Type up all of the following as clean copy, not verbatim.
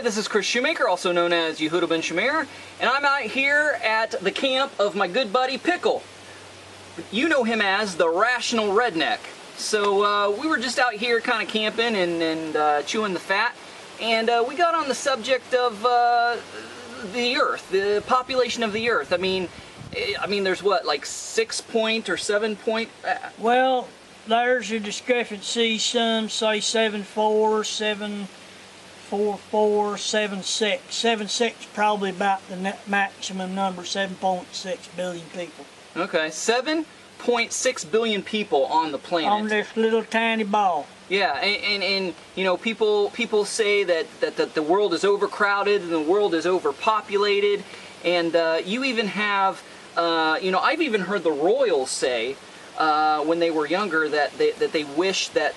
Hi, this is Chris Shoemaker, also known as Yehuda Ben Shomer, and I'm out here at the camp of my good buddy Pickle. You know him as the Rational Redneck. So we were just out here kind of camping and chewing the fat, and we got on the subject of the Earth, the population of the Earth. I mean, there's what, like 6 point or 7 point? Well, there's a discrepancy. Some say 7.4, 7.44, 7.6. 7.6 probably about the maximum number, 7.6 billion people. Okay, 7.6 billion people on the planet. On this little tiny ball. Yeah, and you know, people say that the world is overcrowded and the world is overpopulated, and you even have, you know, I've even heard the royals say when they were younger that they wish that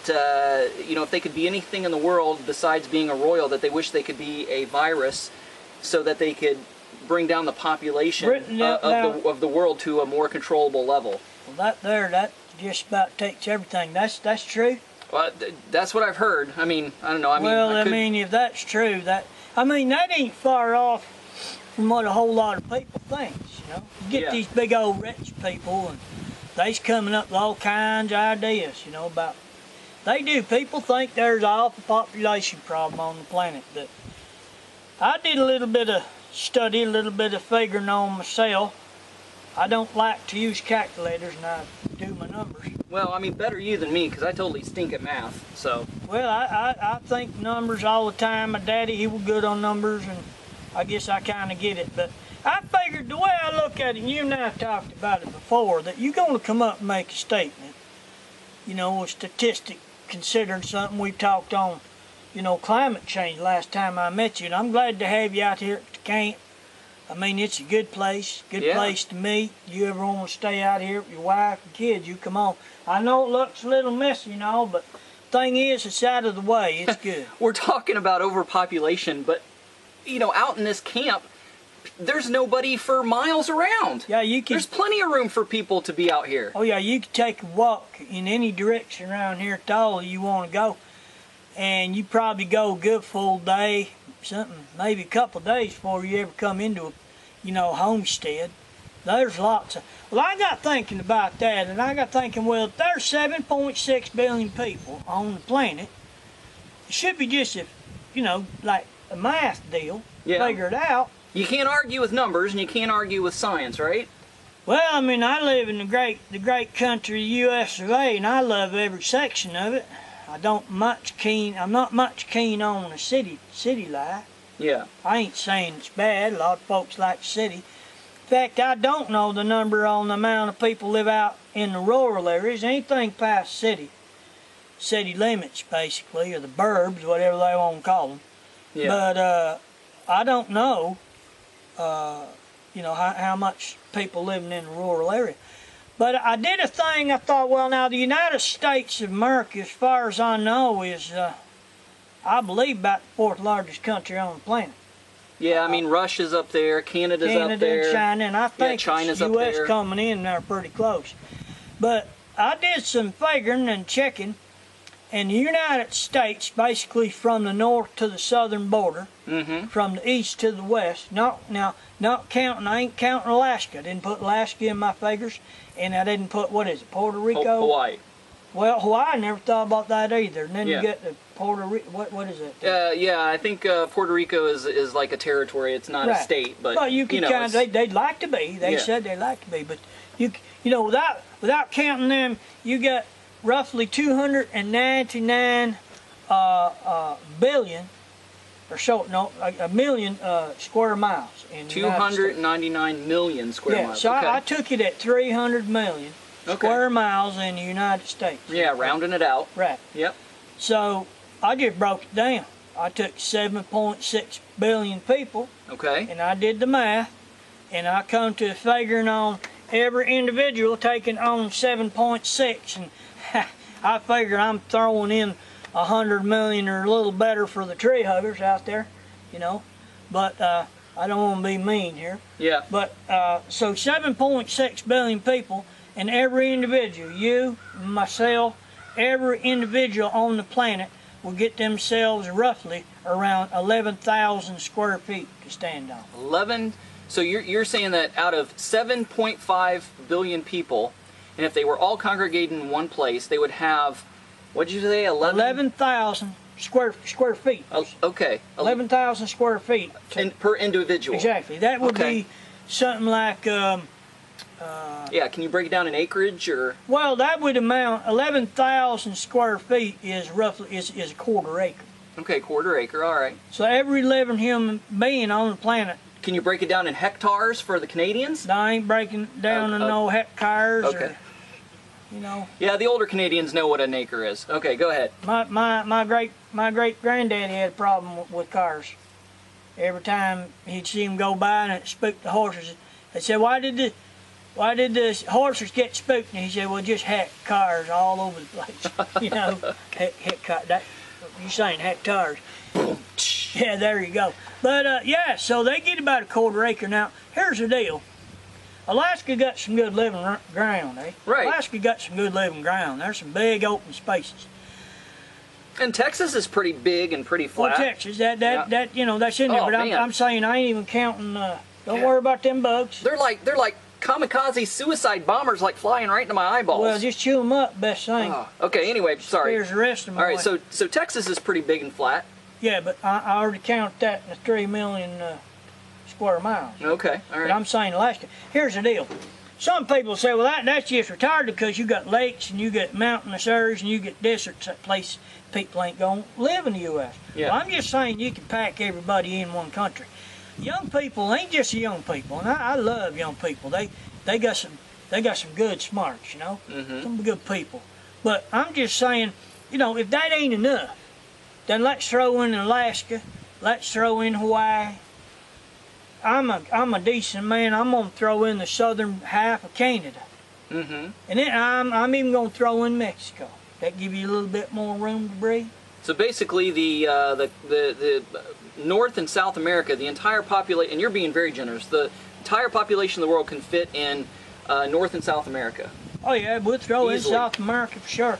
you know, if they could be anything in the world besides being a royal, that they wish they could be a virus, so that they could bring down the population of the world to a more controllable level. Well, that just about takes everything. That's true. Well, that's what I've heard. I mean, I don't know. I mean, if that's true, that ain't far off from what a whole lot of people think. You know, you get these big old rich people, and they's coming up with all kinds of ideas. You know, about people think there's an overpopulation problem on the planet. That I did a little bit of study, a little bit of figuring on myself. I don't like to use calculators, and I do my numbers. Well, I mean, better you than me, because I totally stink at math, so. Well, I think numbers all the time. My daddy, he was good on numbers, and I guess I kind of get it. But I figured, the way I look at it, and you and I have talked about it before, that you're going to come up and make a statement. You know, a statistic, considering something we talked on, you know, climate change last time I met you. And I'm glad to have you out here at the camp. I mean, it's a good place to meet. You ever want to stay out here with your wife and kids, you come on. I know it looks a little messy and all, but the thing is, it's out of the way. It's good. We're talking about overpopulation, but, you know, out in this camp, there's nobody for miles around. Yeah, you can. There's plenty of room for people to be out here. Oh, yeah, you can take a walk in any direction around here at all you want to go. And you probably go a good full day, something, maybe a couple of days before you ever come into a, you know, homestead. There's lots of, well, I got thinking about that, and I got thinking, well, if there's 7.6 billion people on the planet, it should be just, if, you know, like a math deal, figure it out. You can't argue with numbers, and you can't argue with science, right? Well, I mean, I live in the great country US of A, and I love every section of it. I'm not much keen on the city life. Yeah. I ain't saying it's bad. A lot of folks like the city. In fact, I don't know the number on the amount of people live out in the rural areas. Anything past city limits, basically, or the burbs, whatever they want to call them. Yeah. But I don't know, you know, how much people living in the rural area. But I did a thing. I thought, well, now the United States of America, as far as I know, is, I believe, about the 4th largest country on the planet. Yeah, I mean, Russia's up there, Canada's up there. And China, and I think China's the up U.S. there. coming in there pretty close. But I did some figuring and checking, and the United States, basically from the north to the southern border, from the east to the west, I ain't counting Alaska. I didn't put Alaska in my figures, and I didn't put, what is it, Puerto Rico? Hawaii. Well, Hawaii, I never thought about that either. And then you get the Puerto Rico, what is it? Yeah, I think Puerto Rico is like a territory. It's not a state, but well, you can kind of, they'd like to be. They said they'd like to be, but you know, without counting them, you got roughly 299 billion, or so, no, a million square miles in 299 million square miles. So I took it at 300 million. Square miles in the United States. Yeah, rounding it out. Right. Yep. So I just broke it down. I took 7.6 billion people. Okay. And I did the math, and I come to figuring on every individual taking on 7.6, and I figure I'm throwing in 100 million or a little better for the tree huggers out there, you know. But I don't want to be mean here. Yeah. But so 7.6 billion people. And every individual, you, myself, every individual on the planet will get themselves roughly around 11,000 square feet to stand on. 11. So you're saying that out of 7.5 billion people, and if they were all congregated in one place, they would have, what did you say, 11,000 square feet. Oh, okay. 11,000 square feet. Per individual. Exactly. That would be something like. Yeah. Can you break it down in acreage or? Well, that would amount 11,000 square feet is roughly is a quarter acre. Okay, quarter acre. All right. So every living human being on the planet. Can you break it down in hectares for the Canadians? I ain't breaking down in no hectares. Okay. Or, you know. Yeah, the older Canadians know what an acre is. Okay, go ahead. My great granddaddy had a problem with cars. Every time he'd see them go by and it spooked the horses, they said, "Why did the horses get spooked?" And he said, "Well, just heck cars all over the place." You know, you saying hectares? Yeah, there you go. But yeah, so they get about a quarter acre. Now, here's the deal. Alaska got some good living ground, eh? Right. Alaska got some good living ground. There's some big open spaces. And Texas is pretty big and pretty flat. Well, Texas, that you know, that's in there. Oh, But man. I'm saying I ain't even counting. Don't worry about them bugs. They're like kamikaze suicide bombers, like flying right into my eyeballs. Well, just chew them up, best thing. Oh, okay. Anyway, sorry. Here's the rest of them. All right. So Texas is pretty big and flat. Yeah, but I already counted that in the 3 million square miles. Okay. All right. But I'm saying Alaska. Here's the deal. Some people say, well, that's just retarded because you got lakes and you got mountainous areas and you get deserts, that place people ain't gonna live in the U.S. Yeah. Well, I'm just saying you can pack everybody in one country. Young people ain't just young people, and I love young people. They got some good smarts, you know, some good people. But I'm just saying, you know, if that ain't enough, then let's throw in Alaska, let's throw in Hawaii. I'm a decent man. I'm gonna throw in the southern half of Canada, and then I'm even gonna throw in Mexico. That give you a little bit more room to breathe. So basically, the North and South America, the entire population, and you're being very generous. The entire population of the world can fit in North and South America. Oh yeah, we'll throw in South America for sure.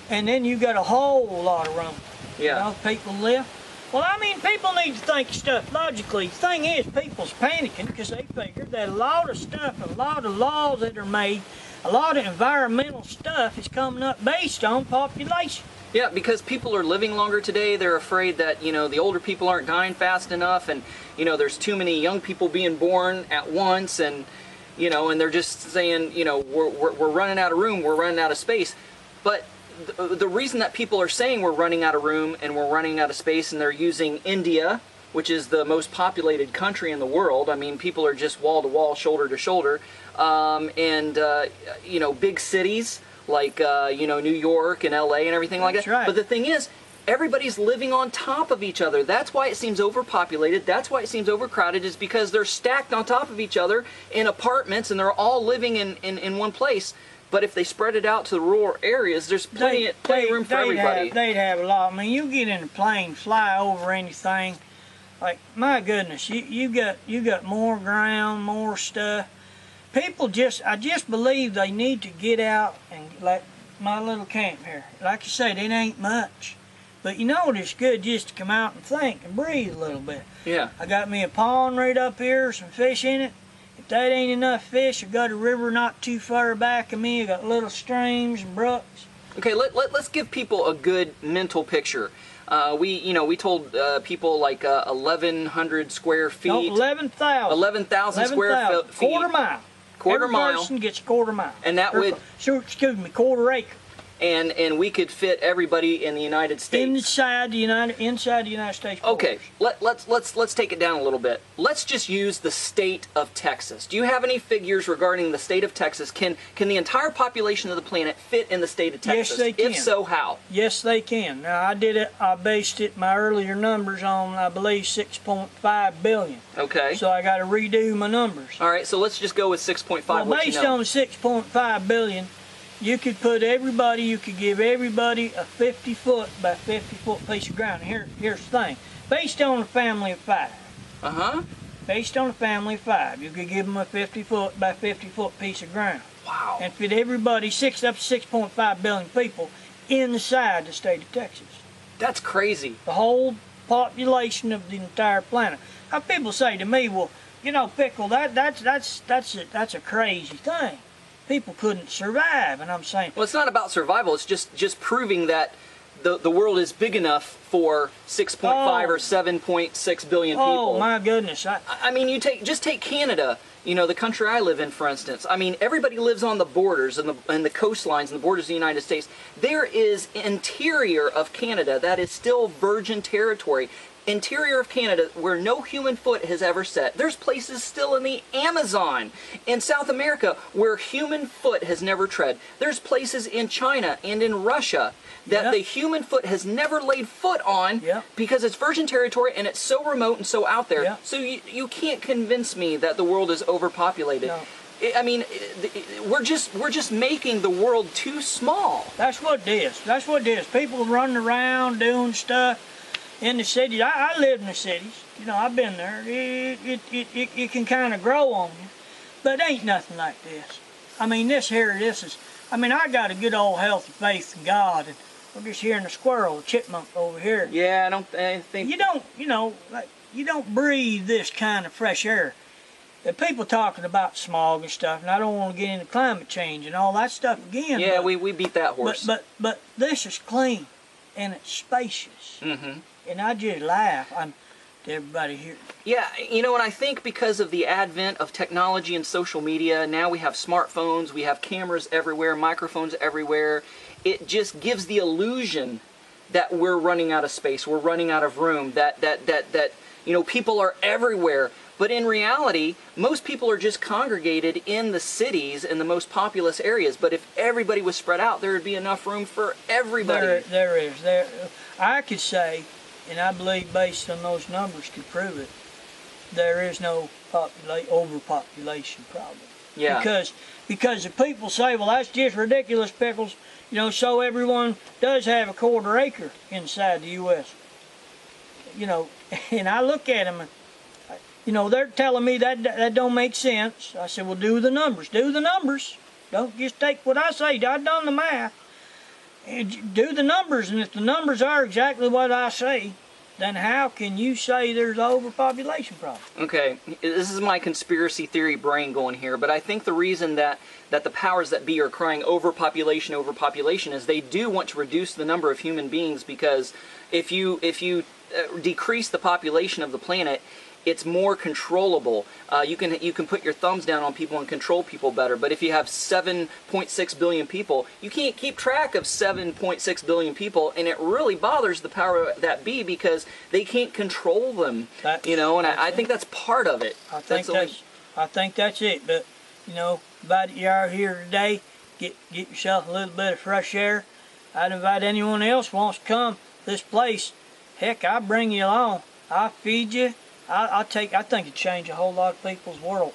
And then you got a whole lot of room. Yeah. You know, people live. Well, I mean, people need to think stuff logically. The thing is, people's panicking because they figure that a lot of stuff, a lot of laws that are made, a lot of environmental stuff is coming up based on population. Yeah, because people are living longer today. They're afraid that, you know, the older people aren't dying fast enough, and, you know, there's too many young people being born at once, and, you know, and they're just saying, you know, we're running out of room, we're running out of space. But the reason that people are saying we're running out of room and we're running out of space, and they're using India, which is the most populated country in the world. I mean, people are just wall to wall, shoulder to shoulder, you know, big cities like you know, New York and LA and everything like that. Right. But the thing is, everybody's living on top of each other. That's why it seems overpopulated. That's why it seems overcrowded, is because they're stacked on top of each other in apartments, and they're all living in one place. But if they spread it out to the rural areas, there's plenty of room for everybody. They'd have a lot. I mean, you get in a plane, fly over anything, like, my goodness, you got more ground, more stuff. People I just believe they need to get out and, like my little camp here. Like I said, it ain't much. But you know, it's good just to come out and think and breathe a little bit. Yeah. I got me a pond right up here, some fish in it. If that ain't enough fish, I got a river not too far back of me. I got little streams and brooks. Okay, let's give people a good mental picture. We told people like 1,100 square feet. No, 11,000. 11,000 square feet. Quarter mile. Quarter mile. Every person gets a quarter mile. And that would. Excuse me, quarter acre. And we could fit everybody in the United States. Inside the United States borders. Okay, let's take it down a little bit. Let's just use the state of Texas. Do you have any figures regarding the state of Texas? Can the entire population of the planet fit in the state of Texas? Yes, they can. If so, how? Yes, they can. Now, I based my earlier numbers on, I believe, 6.5 billion. Okay. So I got to redo my numbers. All right, so let's just go with 6.5. Well, based on 6.5 billion, you could give everybody a 50-foot by 50-foot piece of ground. Here's the thing. Based on a family of 5. Based on a family of 5, you could give them a 50-foot by 50-foot piece of ground. Wow. And fit everybody, up to 6.5 billion people, inside the state of Texas. That's crazy. The whole population of the entire planet. Now people say to me, well, you know, Pickle, that's a crazy thing. People couldn't survive, and I'm saying, well, it's not about survival. It's just proving that the world is big enough for 6.5 or 7.6 billion people. Oh my goodness! I mean, just take Canada. You know, the country I live in, for instance. I mean, everybody lives on the borders and the coastlines and the borders of the United States. There is interior of Canada that is still virgin territory. Interior of Canada where no human foot has ever set. There's places still in the Amazon in South America where human foot has never tread. There's places in China and in Russia that the human foot has never laid foot on because it's virgin territory and it's so remote and so out there. So you can't convince me that the world is overpopulated. No. I mean, we're just making the world too small. That's what it is. That's what it is. People running around doing stuff in the cities. I live in the cities. You know, I've been there. It can kind of grow on you, but it ain't nothing like this. I mean, this is. I mean, I got a good old healthy faith in God, and we're just hearing a squirrel, a chipmunk over here. Yeah, I think you don't breathe this kind of fresh air. The people talking about smog and stuff, and I don't want to get into climate change and all that stuff again. Yeah, we beat that horse. But this is clean, and it's spacious. Mm-hmm. And I just laugh to everybody here. Yeah, you know, and I think because of the advent of technology and social media, now we have smartphones, we have cameras everywhere, microphones everywhere. It just gives the illusion that we're running out of space, we're running out of room, that you know, people are everywhere. But in reality, most people are just congregated in the cities in the most populous areas. But if everybody was spread out, there would be enough room for everybody. There is. I could say, and I believe based on those numbers to prove it, there is no overpopulation problem. Yeah. Because if people say, well, that's just ridiculous, Pickles, you know, so everyone does have a quarter acre inside the U.S. You know, and I look at them and, you know, they're telling me that don't make sense. I said, well, do the numbers. Do the numbers. Don't just take what I say. I've done the math. Do the numbers, and if the numbers are exactly what I say, then how can you say there's an overpopulation problem? Okay, this is my conspiracy theory brain going here, but I think the reason that the powers that be are crying overpopulation is they do want to reduce the number of human beings, because if you decrease the population of the planet, it's more controllable. You can put your thumbs down on people and control people better. But if you have 7.6 billion people, you can't keep track of 7.6 billion people, and it really bothers the power that be because they can't control them. You know, and I think that's part of it. I think that's it. But you know, about you are here today, get yourself a little bit of fresh air. I'd invite anyone else who wants to come this place. Heck, I'll bring you along. I'll feed you. I think it'd change a whole lot of people's world,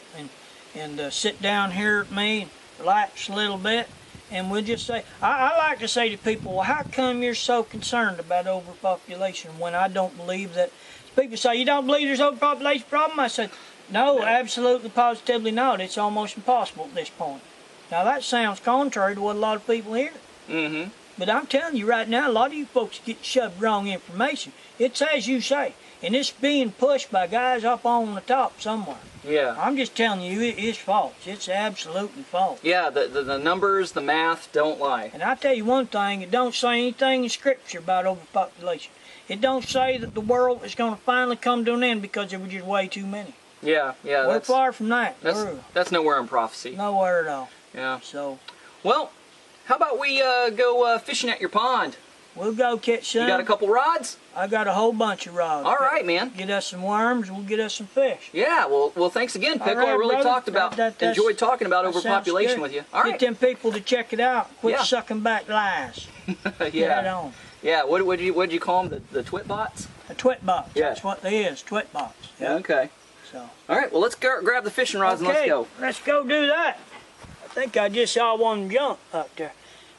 and sit down here with me and relax a little bit, and we'll just say, I like to say to people, well, how come you're so concerned about overpopulation when I don't believe that? People say, you don't believe there's an overpopulation problem? I said, no, absolutely, positively not. It's almost impossible at this point. Now that sounds contrary to what a lot of people hear. Mm-hmm. But I'm telling you right now, a lot of you folks get shoved wrong information. It's as you say. And it's being pushed by guys up on the top somewhere. Yeah. I'm just telling you, it is false. It's absolutely false. Yeah, the numbers, the math don't lie. And I'll tell you one thing, it don't say anything in Scripture about overpopulation. It don't say that the world is going to finally come to an end because there were just way too many. Yeah. We're far from that. That's nowhere in prophecy. Nowhere at all. Yeah. So. Well, how about we go fishing at your pond? We'll go catch some. You got a couple rods? I got a whole bunch of rods. All right, man. Get us some worms, we'll get us some fish. Yeah, well, thanks again, Pickle. Right, I really brother. enjoyed talking about overpopulation with you. All right. Get them people to check it out. Quit sucking back lies. Yeah. Get it on. Yeah, what'd you call them? The twit bots? A twit box. Yeah. That's what they is, twit box. Yeah. Okay. So. All right, well, let's grab the fishing rods and let's go. Let's go do that. I think I just saw one jump up there.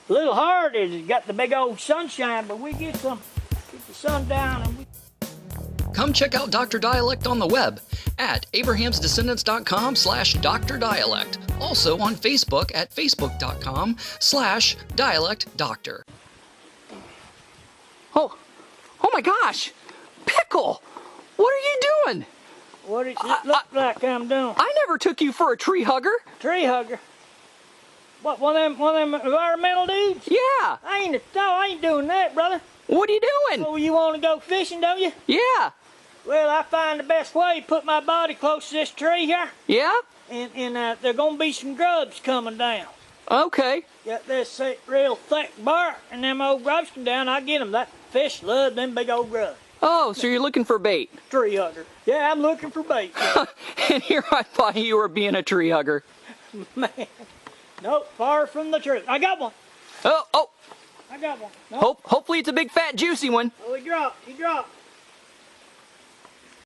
A little hard, it's got the big old sunshine, but we get the sun down and we... Come check out Dr. Dialect on the web at abrahamsdescendants.com/Dr. Dialect. Also on Facebook at facebook.com/dialectdoctor. Oh, Oh my gosh! Pickle! What are you doing? What does it look like I'm doing? I never took you for a tree hugger. Tree hugger? What, one of them environmental dudes? Yeah. I ain't doing that, brother. What are you doing? Oh, you want to go fishing, don't you? Yeah. Well, I find the best way to put my body close to this tree here. Yeah? And there gonna be some grubs coming down. Okay. Got this real thick bark, and them old grubs come down, I get them. That fish love them big old grubs. Oh, so you're looking for bait. Tree hugger. Yeah, I'm looking for bait. And here I thought you were being a tree hugger. Man. Nope, far from the truth. I got one. Oh. I got one. Nope. Hopefully it's a big fat juicy one. Oh, he dropped.